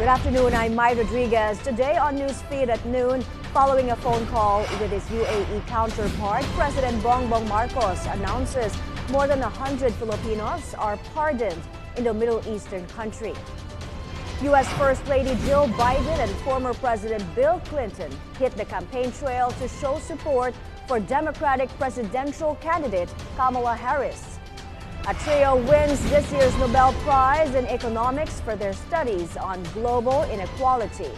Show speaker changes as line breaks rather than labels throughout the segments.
afternoon, I'm Mai Rodriguez. Today on Newsfeed at noon, following a phone call with his UAE counterpart, President Bongbong Marcos announces more than 100 Filipinos are pardoned in the Middle Eastern country. U.S. First Lady Jill Biden and former President Bill Clinton hit the campaign trail to show support for Democratic presidential candidate Kamala Harris. A trio wins this year's Nobel Prize in Economics for their studies on global inequality.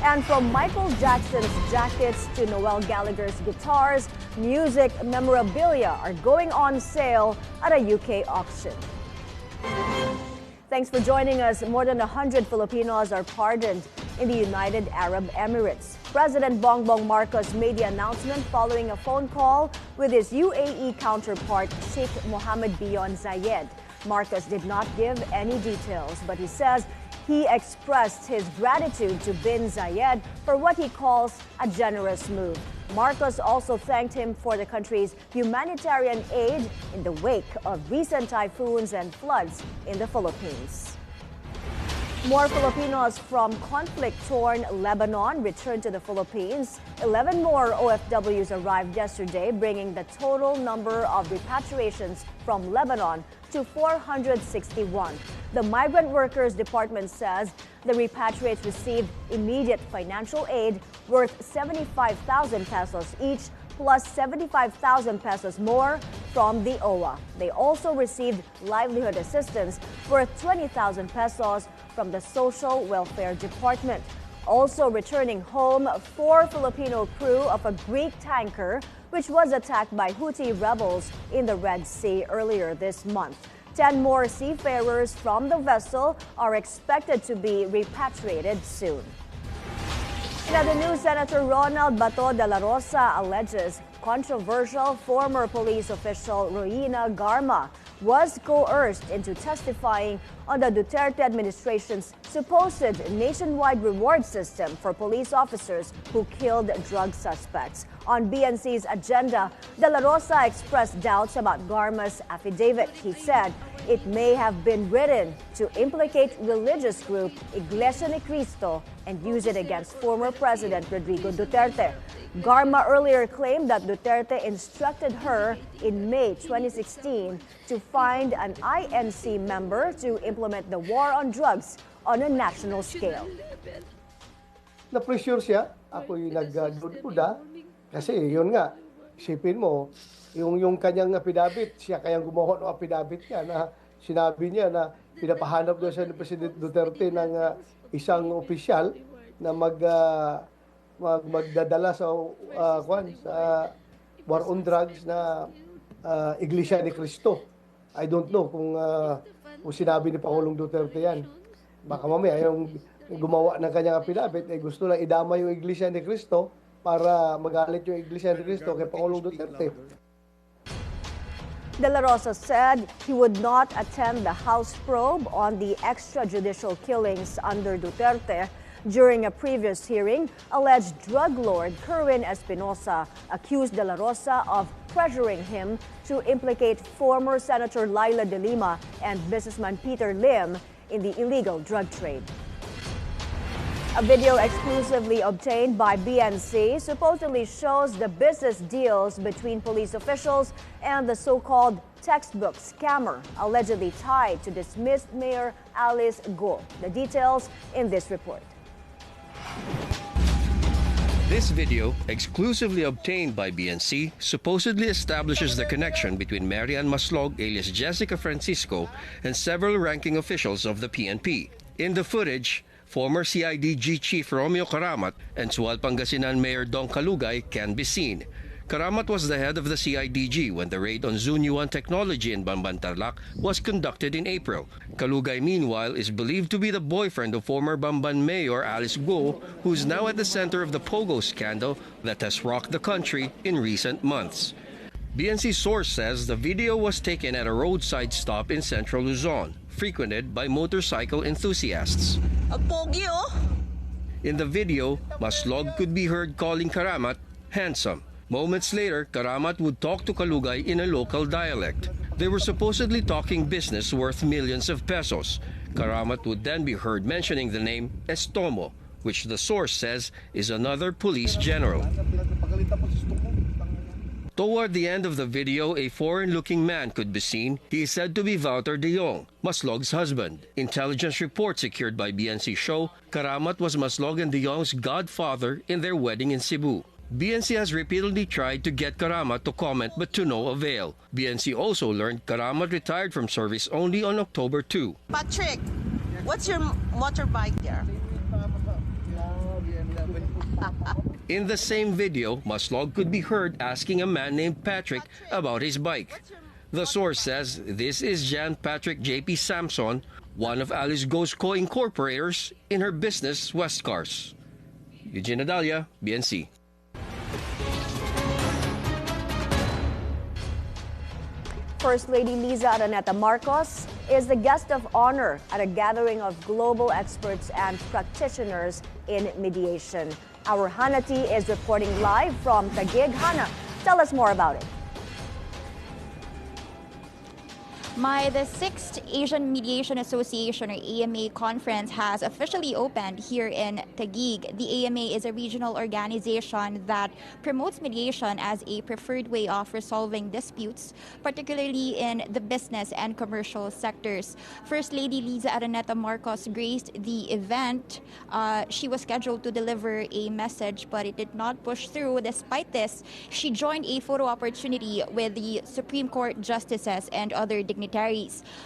And from Michael Jackson's jackets to Noel Gallagher's guitars, music memorabilia are going on sale at a UK auction. Thanks for joining us. More than 100 Filipinos are pardoned in the United Arab Emirates. President Bongbong Marcos made the announcement following a phone call with his UAE counterpart, Sheikh Mohammed bin Zayed. Marcos did not give any details, but he says he expressed his gratitude to bin Zayed for what he calls a generous move. Marcos also thanked him for the country's humanitarian aid in the wake of recent typhoons and floods in the Philippines. More Filipinos from conflict-torn Lebanon returned to the Philippines. 11 more OFWs arrived yesterday, bringing the total number of repatriations from Lebanon to 461. The Migrant Workers Department says the repatriates received immediate financial aid worth 75,000 pesos each, plus 75,000 pesos more from the OWA. They also received livelihood assistance worth 20,000 pesos from the Social Welfare Department. Also returning home, 4 Filipino crew of a Greek tanker which was attacked by Houthi rebels in the Red Sea earlier this month. 10 more seafarers from the vessel are expected to be repatriated soon. In other news, Senator Ronald Bato de la Rosa alleges controversial former police official Roina Garma was coerced into testifying on the Duterte administration's supposed nationwide reward system for police officers who killed drug suspects. On BNC's agenda, De La Rosa expressed doubts about Garma's affidavit. He said it may have been written to implicate religious group Iglesia ni Cristo and use it against former President Rodrigo Duterte. Garma earlier claimed that Duterte instructed her in May 2016 to find an INC member to implement the war on drugs on a national scale.
Na-pressure siya, ako yung nagdududa kasi yun nga, isipin mo, yung kanyang affidavit, siya kayang gumawa ng affidavit niya na sinabi niya na pinapahanap daw siya ni President Duterte ng isang opisyal na magdadala sa war on drugs na Iglesia ni Cristo. I don't know kung sinabi ni Pangulong Duterte yan. Baka mamaya yung gumawa ng kanyang affidavit gusto lang idama yung Iglesia ni Cristo para magalit yung Iglesia ni Cristo kay Pangulong Duterte.
De La Rosa said he would not attend the House probe on the extrajudicial killings under Duterte. During a previous hearing, alleged drug lord Kerwin Espinosa accused De La Rosa of pressuring him to implicate former Senator Laila de Lima and businessman Peter Lim in the illegal drug trade. A video exclusively obtained by BNC supposedly shows the business deals between police officials and the so-called textbook scammer allegedly tied to dismissed Mayor Alice Go. The details in this report.
This video, exclusively obtained by BNC, supposedly establishes the connection between Marian Maslog alias Jessica Francisco and several ranking officials of the PNP. In the footage, former CIDG Chief Romeo Karamat and Sual Pangasinan Mayor Dong Kalugay can be seen. Karamat was the head of the CIDG when the raid on Zunyuan Technology in Bamban-Tarlac was conducted in April. Kalugay, meanwhile, is believed to be the boyfriend of former Bamban Mayor Alice Go, who is now at the center of the Pogo scandal that has rocked the country in recent months. BNC source says the video was taken at a roadside stop in central Luzon, frequented by motorcycle enthusiasts.
Pogi, oh!
In the video, Maslog could be heard calling Karamat handsome. Moments later, Karamat would talk to Kalugay in a local dialect. They were supposedly talking business worth millions of pesos. Karamat would then be heard mentioning the name Estomo, which the source says is another police general. Toward the end of the video, a foreign-looking man could be seen. He is said to be Wouter de Jong, Maslog's husband. Intelligence reports secured by BNC show Karamat was Maslog and de Jong's godfather in their wedding in Cebu. BNC has repeatedly tried to get Karamat to comment but to no avail. BNC also learned Karamat retired from service only on October 2.
Patrick, what's your motorbike there?
In the same video, Maslog could be heard asking a man named Patrick about his bike. The source says this is Jan Patrick J.P. Samson, one of Alice Go's co-incorporators in her business West Cars. Eugene Adalia, BNC.
First Lady Liza Araneta Marcos is the guest of honor at a gathering of global experts and practitioners in mediation. Our Hannah T is reporting live from Taguig. Hannah, tell us more about it.
The 6th Asian Mediation Association, or AMA, conference has officially opened here in Taguig. The AMA is a regional organization that promotes mediation as a preferred way of resolving disputes, particularly in the business and commercial sectors. First Lady Liza Araneta Marcos graced the event. She was scheduled to deliver a message, but it did not push through. Despite this, she joined a photo opportunity with the Supreme Court justices and other dignitaries.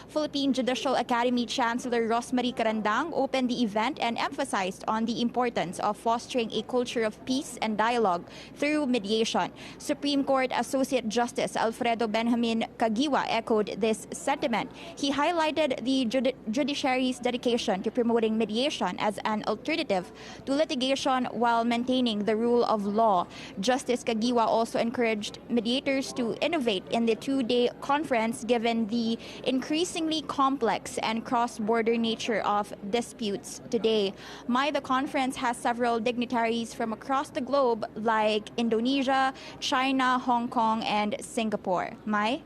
Philippine Judicial Academy Chancellor Rosmarie Carandang opened the event and emphasized on the importance of fostering a culture of peace and dialogue through mediation. Supreme Court Associate Justice Alfredo Benjamin Caguioa echoed this sentiment. He highlighted the judiciary's dedication to promoting mediation as an alternative to litigation while maintaining the rule of law. Justice Caguioa also encouraged mediators to innovate in the two-day conference given the increasingly complex and cross-border nature of disputes today. The conference has several dignitaries from across the globe like Indonesia, China, Hong Kong, and Singapore. Mai?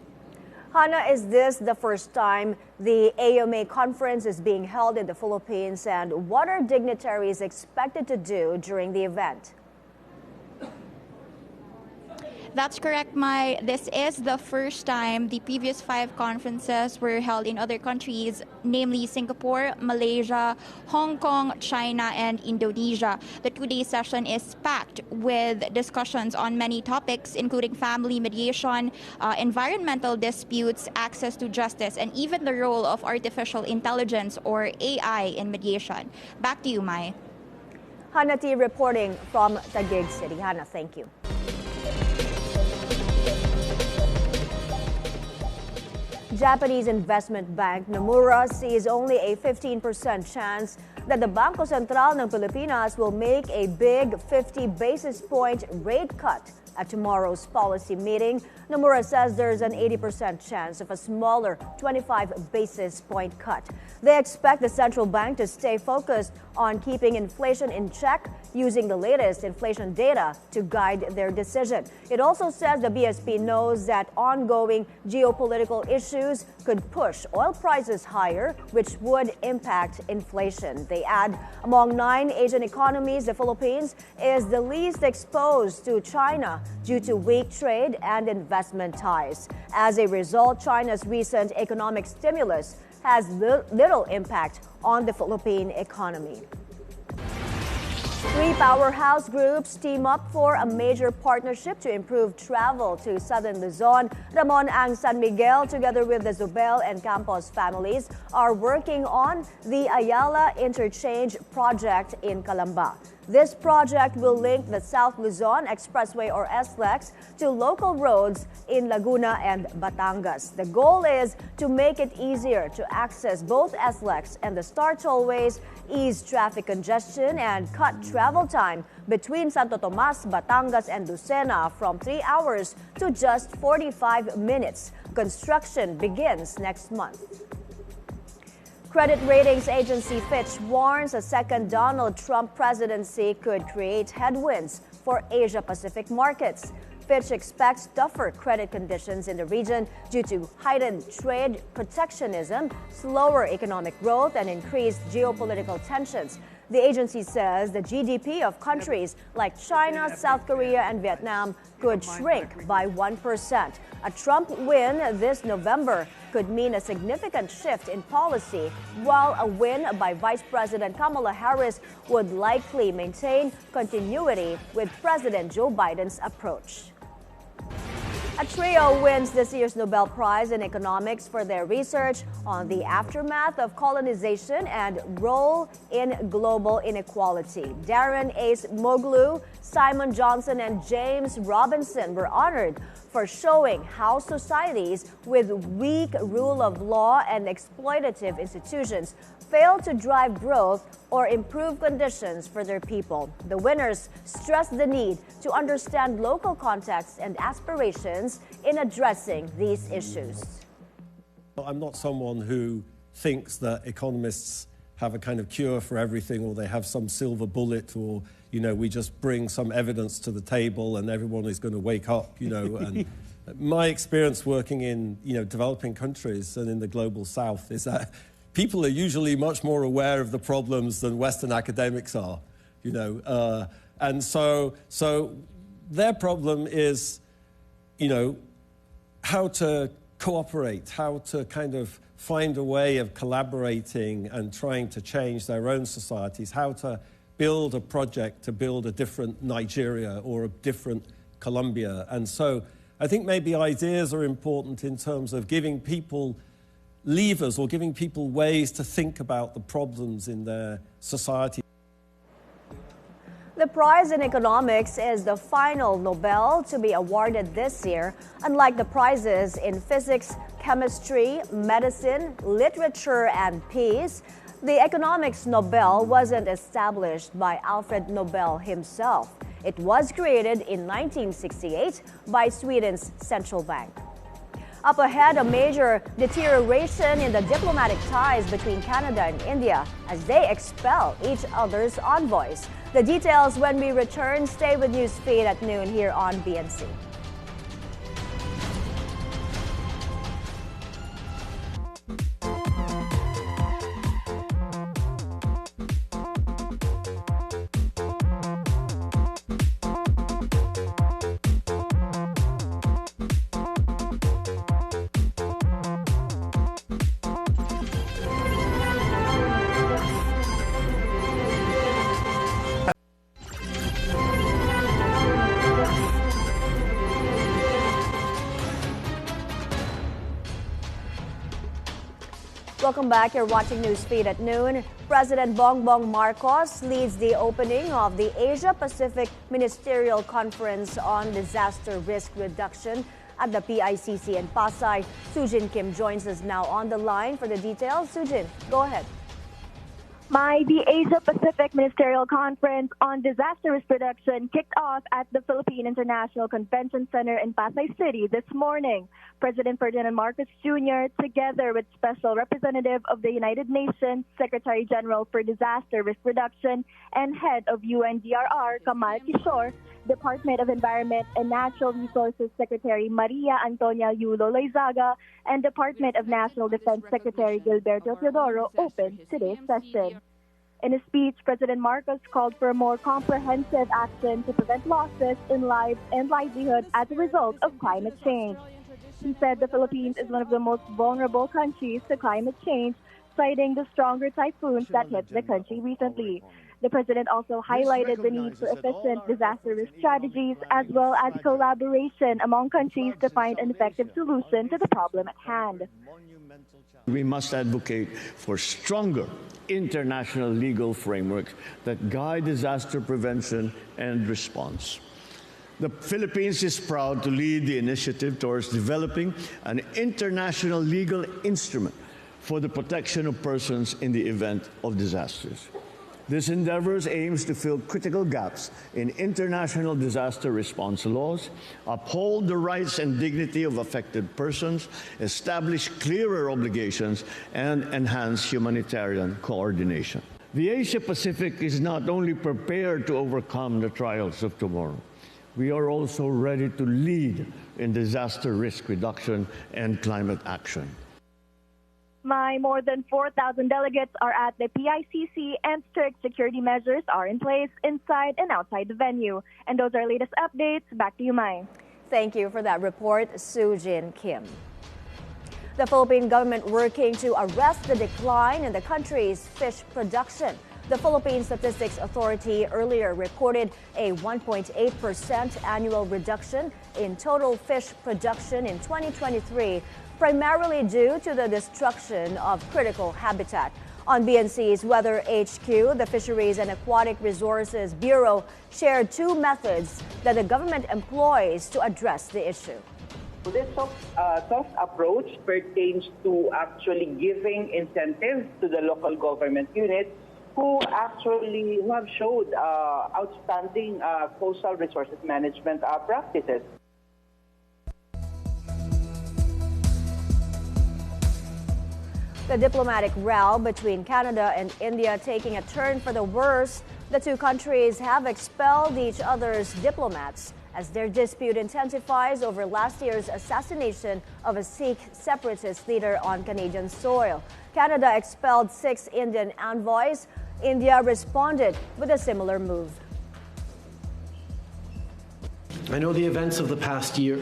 Hannah, is this the first time the AMA conference is being held in the Philippines, and what are dignitaries expected to do during the event?
That's correct, Mai. This is the first time. The previous 5 conferences were held in other countries, namely Singapore, Malaysia, Hong Kong, China, and Indonesia. The two-day session is packed with discussions on many topics, including family mediation, environmental disputes, access to justice, and even the role of artificial intelligence, or AI, in mediation. Back to you, Mai.
Hannah T reporting from Taguig City. Hannah, thank you. Japanese investment bank Nomura sees only a 15% chance that the Bangko Sentral ng Pilipinas will make a big 50 basis point rate cut at tomorrow's policy meeting. Nomura says there's an 80% chance of a smaller 25 basis point cut. They expect the central bank to stay focused on keeping inflation in check, using the latest inflation data to guide their decision. It also says the BSP knows that ongoing geopolitical issues could push oil prices higher, which would impact inflation. They add, among 9 Asian economies, the Philippines is the least exposed to China due to weak trade and investment ties. As a result, China's recent economic stimulus has little impact on the Philippine economy. 3 powerhouse groups team up for a major partnership to improve travel to Southern Luzon. Ramon Ang San Miguel, together with the Zobel and Campos families, are working on the Ayala Interchange project in Calamba. This project will link the South Luzon Expressway, or SLEX, to local roads in Laguna and Batangas. The goal is to make it easier to access both SLEX and the Star Tollways, ease traffic congestion, and cut travel time between Santo Tomas, Batangas, and Lucena from 3 hours to just 45 minutes. Construction begins next month. Credit ratings agency Fitch warns a second Donald Trump presidency could create headwinds for Asia-Pacific markets. Fitch expects tougher credit conditions in the region due to heightened trade protectionism, slower economic growth, and increased geopolitical tensions. The agency says the GDP of countries like China, South Korea, and Vietnam could shrink by 1%. A Trump win this November could mean a significant shift in policy, while a win by Vice President Kamala Harris would likely maintain continuity with President Joe Biden's approach. A trio wins this year's Nobel Prize in Economics for their research on the aftermath of colonization and role in global inequality. Darren Acemoglu, Simon Johnson, and James Robinson were honored for showing how societies with weak rule of law and exploitative institutions fail to drive growth or improve conditions for their people. The winners stressed the need to understand local contexts and aspirations in addressing these issues.
I'm not someone who thinks that economists have a kind of cure for everything, or they have some silver bullet, or, we just bring some evidence to the table and everyone is going to wake up, and my experience working in, developing countries and in the global South is that people are usually much more aware of the problems than Western academics are, and so their problem is, how to cooperate, how to kind of find a way of collaborating and trying to change their own societies, how to build a project to build a different Nigeria or a different Colombia. And so I think maybe ideas are important in terms of giving people levers or giving people ways to think about the problems in their society.
The prize in economics is the final Nobel to be awarded this year. Unlike the prizes in physics, chemistry, medicine, literature, and peace, the Economics Nobel wasn't established by Alfred Nobel himself. It was created in 1968 by Sweden's central bank. Up ahead, a major deterioration in the diplomatic ties between Canada and India as they expel each other's envoys. The details when we return. Stay with Newsfeed at noon here on BNC. Welcome back. You're watching Newsfeed at noon. President Bongbong Marcos leads the opening of the Asia-Pacific Ministerial Conference on Disaster Risk Reduction at the PICC in Pasay. Sujin Kim joins us now on the line for the details. Sujin, go ahead.
The Asia-Pacific Ministerial Conference on Disaster Risk Reduction kicked off at the Philippine International Convention Center in Pasay City this morning. President Ferdinand Marcos Jr., together with Special Representative of the United Nations, Secretary General for Disaster Risk Reduction, and Head of UNDRR, Cignal Ch, Department of Environment and Natural Resources Secretary Maria Antonia Yulo Loizaga, and Department of National Defense Secretary Gilberto Teodoro opened today's session. In a speech, President Marcos called for a more comprehensive action to prevent losses in lives and livelihood as a result of climate change. He said the Philippines is one of the most vulnerable countries to climate change, citing the stronger typhoons that hit the country recently. The president also highlighted the need for efficient disaster risk strategies as well as collaboration among countries to find an effective solution to the problem at hand.
We must advocate for stronger international legal frameworks that guide disaster prevention and response. The Philippines is proud to lead the initiative towards developing an international legal instrument for the protection of persons in the event of disasters. This endeavor aims to fill critical gaps in international disaster response laws, uphold the rights and dignity of affected persons, establish clearer obligations, and enhance humanitarian coordination. The Asia-Pacific is not only prepared to overcome the trials of tomorrow, we are also ready to lead in disaster risk reduction and climate action.
More than 4,000 delegates are at the PICC, and strict security measures are in place inside and outside the venue. And those are our latest updates. Back to you, Mai.
Thank you for that report, Sujin Kim. The Philippine government working to arrest the decline in the country's fish production. The Philippine Statistics Authority earlier reported a 1.8% annual reduction in total fish production in 2023, primarily due to the destruction of critical habitat. On BNC's Weather HQ, the Fisheries and Aquatic Resources Bureau shared two methods that the government employs to address the issue.
This soft approach pertains to actually giving incentives to the local government units who have showed outstanding coastal resources management practices.
The diplomatic row between Canada and India taking a turn for the worse. The two countries have expelled each other's diplomats as their dispute intensifies over last year's assassination of a Sikh separatist leader on Canadian soil. Canada expelled 6 Indian envoys. India responded with a similar move.
I know the events of the past year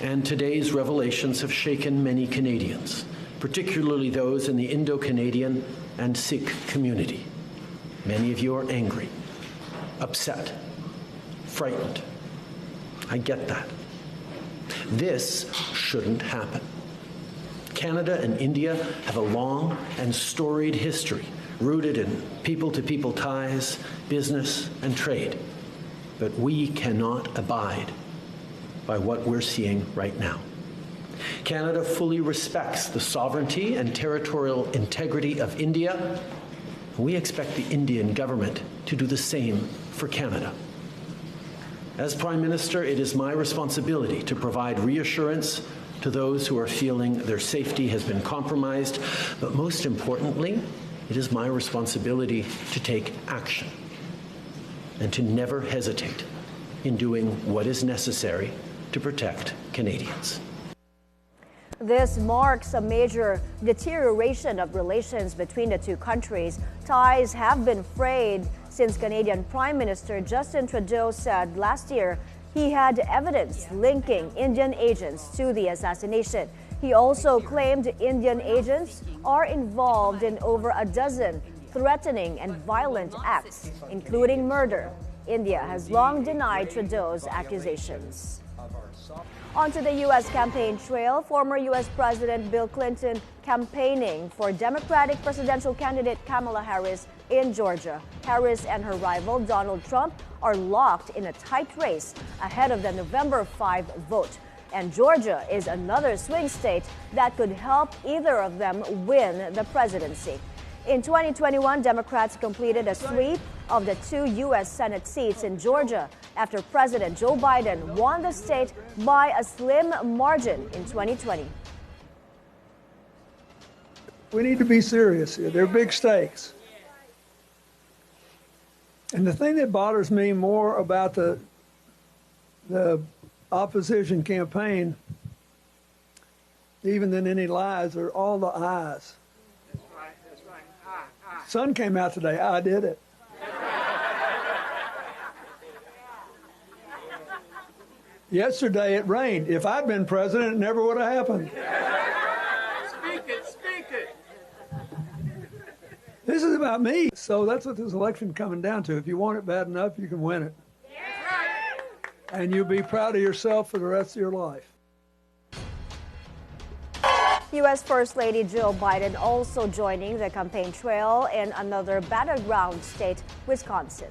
and today's revelations have shaken many Canadians, particularly those in the Indo-Canadian and Sikh community. Many of you are angry, upset, frightened. I get that. This shouldn't happen. Canada and India have a long and storied history rooted in people-to-people ties, business, and trade. But we cannot abide by what we're seeing right now. Canada fully respects the sovereignty and territorial integrity of India. We expect the Indian government to do the same for Canada. As Prime Minister, it is my responsibility to provide reassurance to those who are feeling their safety has been compromised, but most importantly, it is my responsibility to take action and to never hesitate in doing what is necessary to protect Canadians.
This marks a major deterioration of relations between the two countries. Ties have been frayed since Canadian Prime Minister Justin Trudeau said last year he had evidence linking Indian agents to the assassination. He also claimed Indian agents are involved in over a dozen threatening and violent acts, including murder. India has long denied Trudeau's accusations. Onto the U.S. campaign trail, former U.S. President Bill Clinton campaigning for Democratic presidential candidate Kamala Harris in Georgia. Harris and her rival Donald Trump are locked in a tight race ahead of the November 5 vote. And Georgia is another swing state that could help either of them win the presidency. In 2021, Democrats completed a sweep of the 2 U.S. Senate seats in Georgia after President Joe Biden won the state by a slim margin in 2020.
We need to be serious here. They're big stakes. And the thing that bothers me more about the opposition campaign, even than any lies, are all the ayes.
That's right.
Sun came out today. I did it. Yesterday it rained. If I'd been president, it never would have happened.
Speak it.
This is about me. So that's what this election coming down to. If you want it bad enough, you can win it. And you'll be proud of yourself for the rest of your life.
U.S. First Lady Jill Biden also joining the campaign trail in another battleground state, Wisconsin.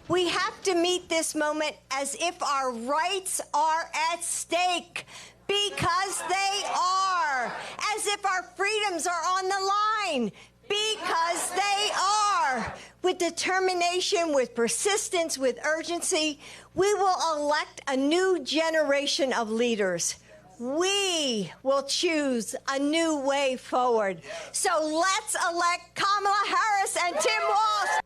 We have to meet this moment as if our rights are at stake, because they are. As if our freedoms are on the line, because they are. With determination, with persistence, with urgency, we will elect a new generation of leaders. We will choose a new way forward. So let's elect Kamala Harris and Tim Walz.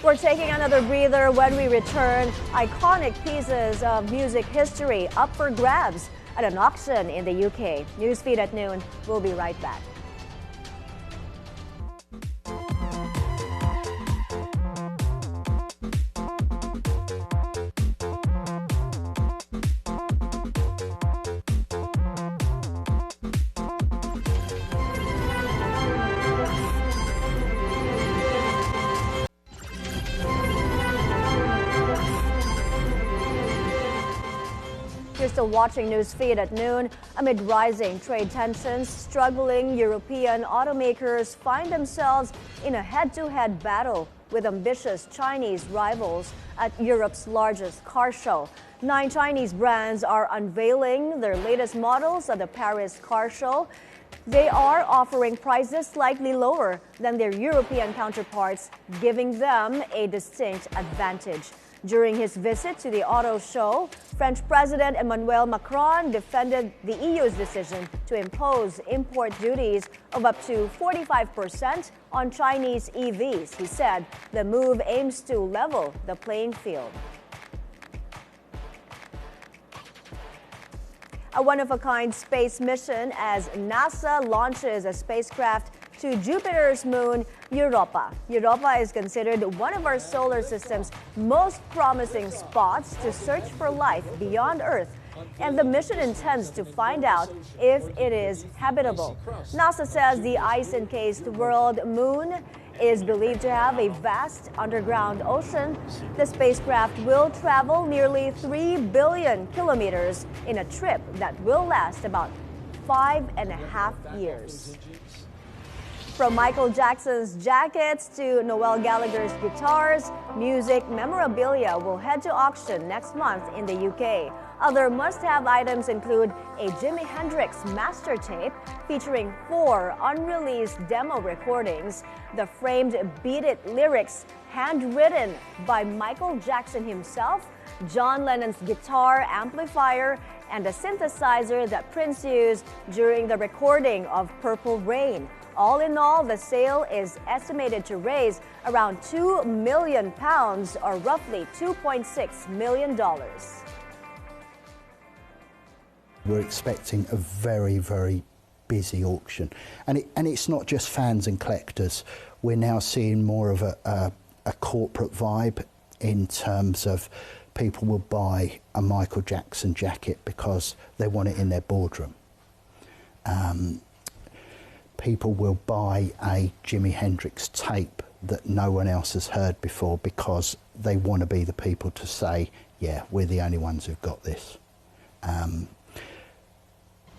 We're taking another breather when we return. Iconic pieces of music history up for grabs at an auction in the UK. Newsfeed at noon. We'll be right back. You're still watching Newsfeed at noon. Amid rising trade tensions, struggling European automakers find themselves in a head-to-head battle with ambitious Chinese rivals at Europe's largest car show. 9 Chinese brands are unveiling their latest models at the Paris car show. They are offering prices slightly lower than their European counterparts, giving them a distinct advantage. During his visit to the auto show, French President Emmanuel Macron defended the EU's decision to impose import duties of up to 45% on Chinese EVs. He said the move aims to level the playing field. A one-of-a-kind space mission as NASA launches a spacecraft to Jupiter's moon, Europa. Europa is considered one of our solar system's most promising spots to search for life beyond Earth, and the mission intends to find out if it is habitable. NASA says the ice-encased world moon is believed to have a vast underground ocean. The spacecraft will travel nearly 3 billion kilometers in a trip that will last about 5.5 years. From Michael Jackson's jackets to Noel Gallagher's guitars, music memorabilia will head to auction next month in the UK. Other must-have items include a Jimi Hendrix master tape featuring 4 unreleased demo recordings, the framed Beat It lyrics handwritten by Michael Jackson himself, John Lennon's guitar amplifier, and a synthesizer that Prince used during the recording of Purple Rain. All in all, the sale is estimated to raise around £2 million, or roughly $2.6 million.
We're expecting a very, very busy auction. And it's not just fans and collectors. We're now seeing more of a corporate vibe in terms of people will buy a Michael Jackson jacket because they want it in their boardroom. People will buy a Jimi Hendrix tape that no one else has heard before because they want to be the people to say, yeah, we're the only ones who've got this.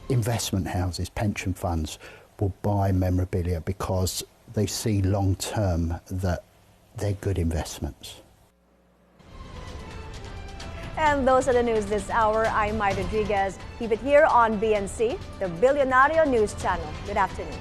Investment houses, pension funds will buy memorabilia because they see long term that they're good investments.
And those are the news this hour. I'm Mai Rodriguez. Keep it here on BNC, the Billionario News Channel. Good afternoon.